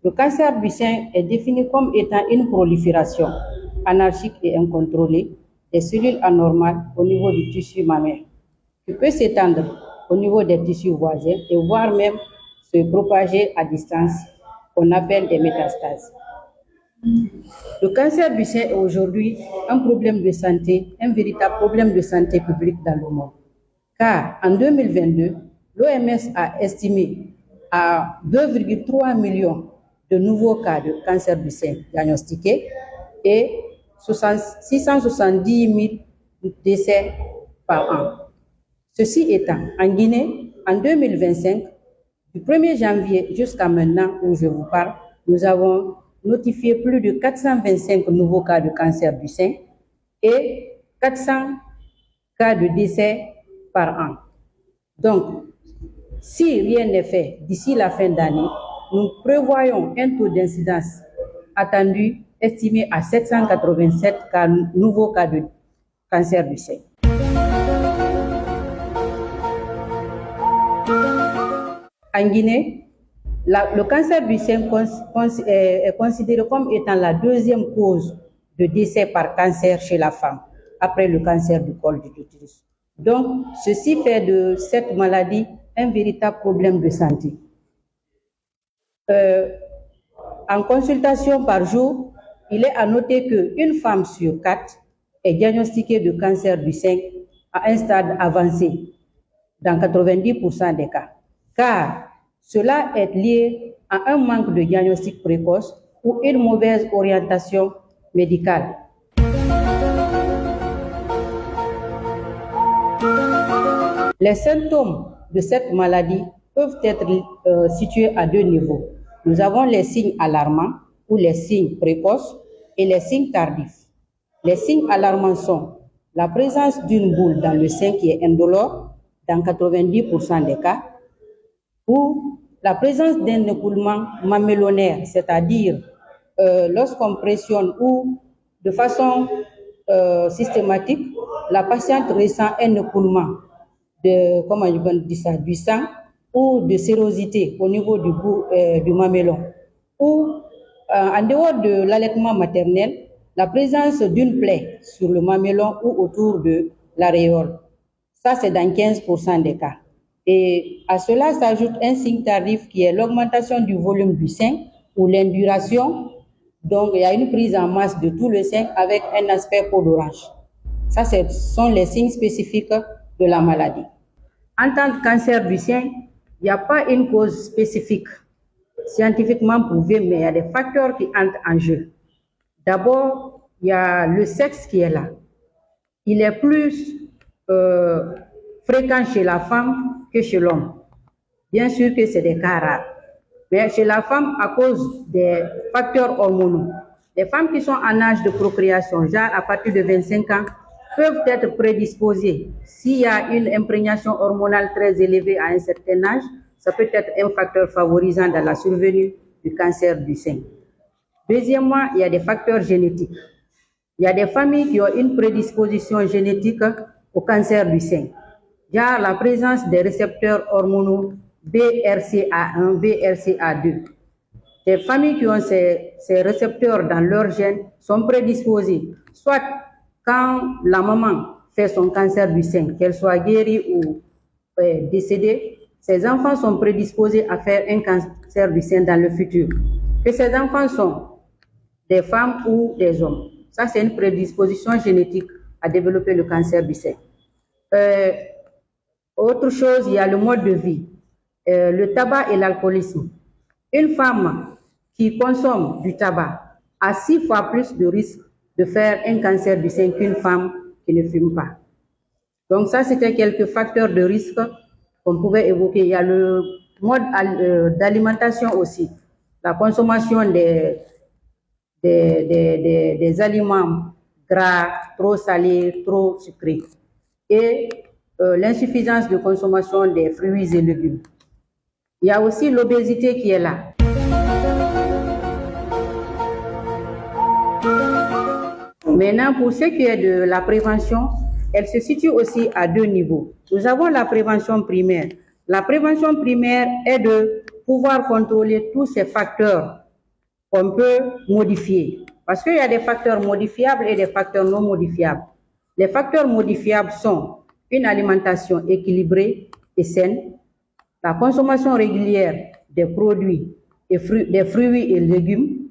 Le cancer du sein est défini comme étant une prolifération anarchique et incontrôlée des cellules anormales au niveau du tissu mammaire, qui peut s'étendre au niveau des tissus voisins et voire même se propager à distance, qu'on appelle des métastases. Le cancer du sein est aujourd'hui un problème de santé, un véritable problème de santé publique dans le monde. Car en 2022, l'OMS a estimé à 2,3 millions de nouveaux cas de cancer du sein diagnostiqués et 670 000 décès par an. Ceci étant, en Guinée, en 2025, du 1er janvier jusqu'à maintenant où je vous parle, nous avons notifié plus de 425 nouveaux cas de cancer du sein et 400 cas de décès par an. Donc, si rien n'est fait d'ici la fin d'année, nous prévoyons un taux d'incidence attendu estimé à 787 nouveaux cas de cancer du sein. En Guinée, le cancer du sein est considéré comme étant la deuxième cause de décès par cancer chez la femme, après le cancer du col de l'utérus. Donc, ceci fait de cette maladie un véritable problème de santé. En consultation par jour, il est à noter qu'une femme sur 4 est diagnostiquée de cancer du sein à un stade avancé, dans 90% des cas, car cela est lié à un manque de diagnostic précoce ou une mauvaise orientation médicale. Les symptômes de cette maladie peuvent être situés à deux niveaux. Nous avons les signes alarmants ou les signes précoces et les signes tardifs. Les signes alarmants sont la présence d'une boule dans le sein qui est indolore dans 90% des cas, ou la présence d'un écoulement mamelonnaire, c'est-à-dire lorsqu'on pressionne ou de façon systématique, la patiente ressent un écoulement du sang ou de sérosité au niveau du mamelon. Ou en dehors de l'allaitement maternel, la présence d'une plaie sur le mamelon ou autour de l'aréole. Ça, c'est dans 15% des cas. Et à cela s'ajoute un signe tardif qui est l'augmentation du volume du sein ou l'induration. Donc, il y a une prise en masse de tout le sein avec un aspect peau d'orange. Ça, ce sont les signes spécifiques de la maladie. En tant que cancer du sein, il n'y a pas une cause spécifique scientifiquement prouvée, mais il y a des facteurs qui entrent en jeu. D'abord, il y a le sexe qui est là. Il est plus fréquent chez la femme que chez l'homme. Bien sûr que c'est des cas rares. Mais chez la femme, à cause des facteurs hormonaux, les femmes qui sont en âge de procréation, genre à partir de 25 ans, peuvent être prédisposées. S'il y a une imprégnation hormonale très élevée à un certain âge, ça peut être un facteur favorisant dans la survenue du cancer du sein. Deuxièmement, il y a des facteurs génétiques. Il y a des familles qui ont une prédisposition génétique au cancer du sein. Il y a la présence des récepteurs hormonaux BRCA1, BRCA2. Les familles qui ont ces récepteurs dans leur gène sont prédisposées, soit quand la maman fait son cancer du sein, qu'elle soit guérie ou décédée, ces enfants sont prédisposés à faire un cancer du sein dans le futur. Que ces enfants sont des femmes ou des hommes. Ça, c'est une prédisposition génétique à développer le cancer du sein. Autre chose, il y a le mode de vie, le tabac et l'alcoolisme. Une femme qui consomme du tabac a 6 fois plus de risques de faire un cancer du sein qu'une femme qui ne fume pas. Donc ça, c'était quelques facteurs de risque qu'on pouvait évoquer. Il y a le mode d'alimentation aussi, la consommation des aliments gras, trop salés, trop sucrés, et l'insuffisance de consommation des fruits et légumes. Il y a aussi l'obésité qui est là. Maintenant, pour ce qui est de la prévention, elle se situe aussi à 2 niveaux. Nous avons la prévention primaire. La prévention primaire est de pouvoir contrôler tous ces facteurs qu'on peut modifier. Parce qu'il y a des facteurs modifiables et des facteurs non modifiables. Les facteurs modifiables sont une alimentation équilibrée et saine, la consommation régulière des produits et des fruits et légumes,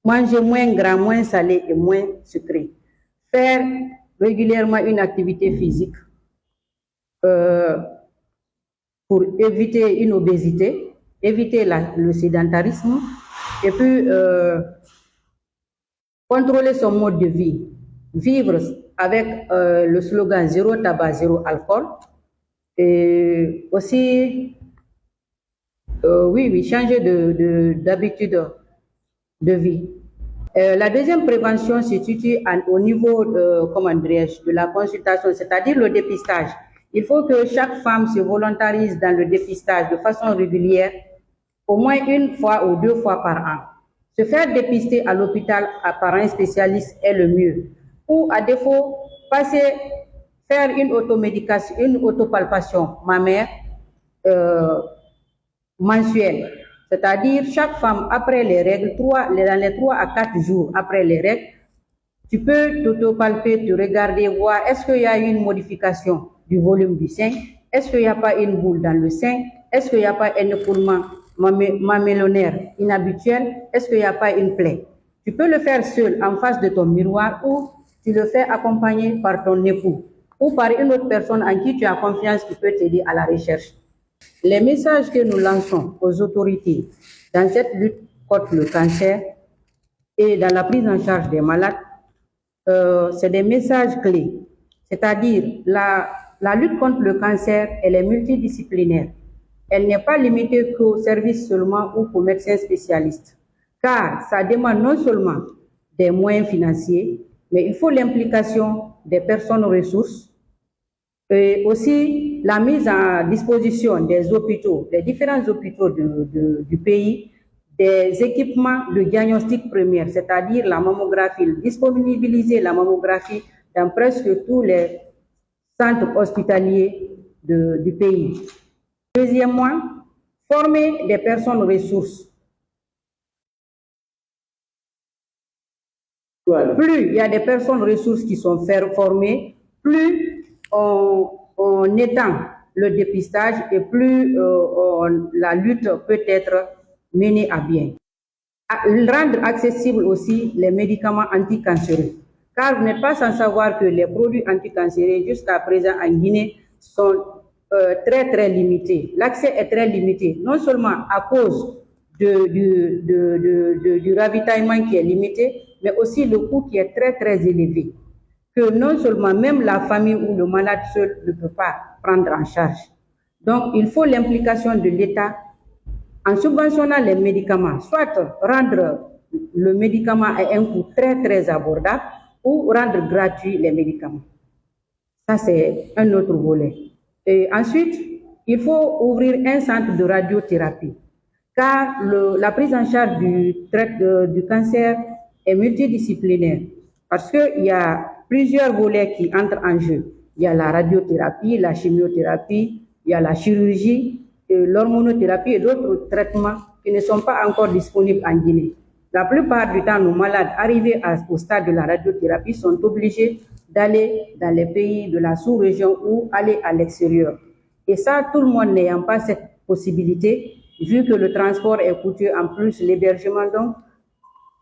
manger moins gras, moins salé et moins sucré, faire régulièrement une activité physique pour éviter une obésité, éviter le sédentarisme et puis contrôler son mode de vie, vivre avec le slogan zéro tabac, zéro alcool et aussi oui, changer d'habitude de vie. La deuxième prévention se situe au niveau de la consultation, c'est-à-dire le dépistage. Il faut que chaque femme se volontarise dans le dépistage de façon régulière, au moins une fois ou 2 fois par an. Se faire dépister à l'hôpital par un spécialiste est le mieux. Ou à défaut, faire une automédication, une autopalpation mammaire mensuelle. C'est-à-dire, chaque femme, après les règles, dans les 3 à 4 jours après les règles, tu peux t'autopalper, te regarder, voir est-ce qu'il y a une modification du volume du sein, est-ce qu'il n'y a pas une boule dans le sein, est-ce qu'il n'y a pas un écoulement mamelonnaire inhabituel, est-ce qu'il n'y a pas une plaie. Tu peux le faire seul en face de ton miroir ou tu le fais accompagné par ton époux ou par une autre personne en qui tu as confiance qui peut t'aider à la recherche. Les messages que nous lançons aux autorités dans cette lutte contre le cancer et dans la prise en charge des malades, c'est des messages clés. C'est-à-dire, la lutte contre le cancer, elle est multidisciplinaire. Elle n'est pas limitée qu'aux services seulement ou qu'aux médecins spécialistes. Car ça demande non seulement des moyens financiers, mais il faut l'implication des personnes ressources et aussi la mise à disposition des hôpitaux, des différents hôpitaux du pays, des équipements de diagnostic primaire, c'est-à-dire la mammographie, disponibiliser la mammographie dans presque tous les centres hospitaliers du pays. Deuxièmement, former des personnes ressources. Plus il y a des personnes ressources qui sont formées, plus on étend le dépistage et plus la lutte peut être menée à bien. Rendre accessibles aussi les médicaments anticancéreux. Car vous n'êtes pas sans savoir que les produits anticancéreux jusqu'à présent en Guinée sont très limités. L'accès est très limité, non seulement à cause du ravitaillement qui est limité, mais aussi le coût qui est très élevé. Que non seulement même la famille ou le malade seul ne peut pas prendre en charge. Donc, il faut l'implication de l'État en subventionnant les médicaments, soit rendre le médicament à un coût très abordable ou rendre gratuit les médicaments. Ça, c'est un autre volet. Et ensuite, il faut ouvrir un centre de radiothérapie, car la prise en charge du cancer est multidisciplinaire, parce qu'il y a plusieurs volets qui entrent en jeu. Il y a la radiothérapie, la chimiothérapie, il y a la chirurgie, l'hormonothérapie et d'autres traitements qui ne sont pas encore disponibles en Guinée. La plupart du temps, nos malades arrivés au stade de la radiothérapie sont obligés d'aller dans les pays de la sous-région ou aller à l'extérieur. Et ça, tout le monde n'ayant pas cette possibilité, vu que le transport est coûteux, en plus l'hébergement, donc,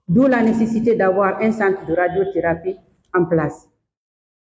d'où la nécessité d'avoir un centre de radiothérapie en place.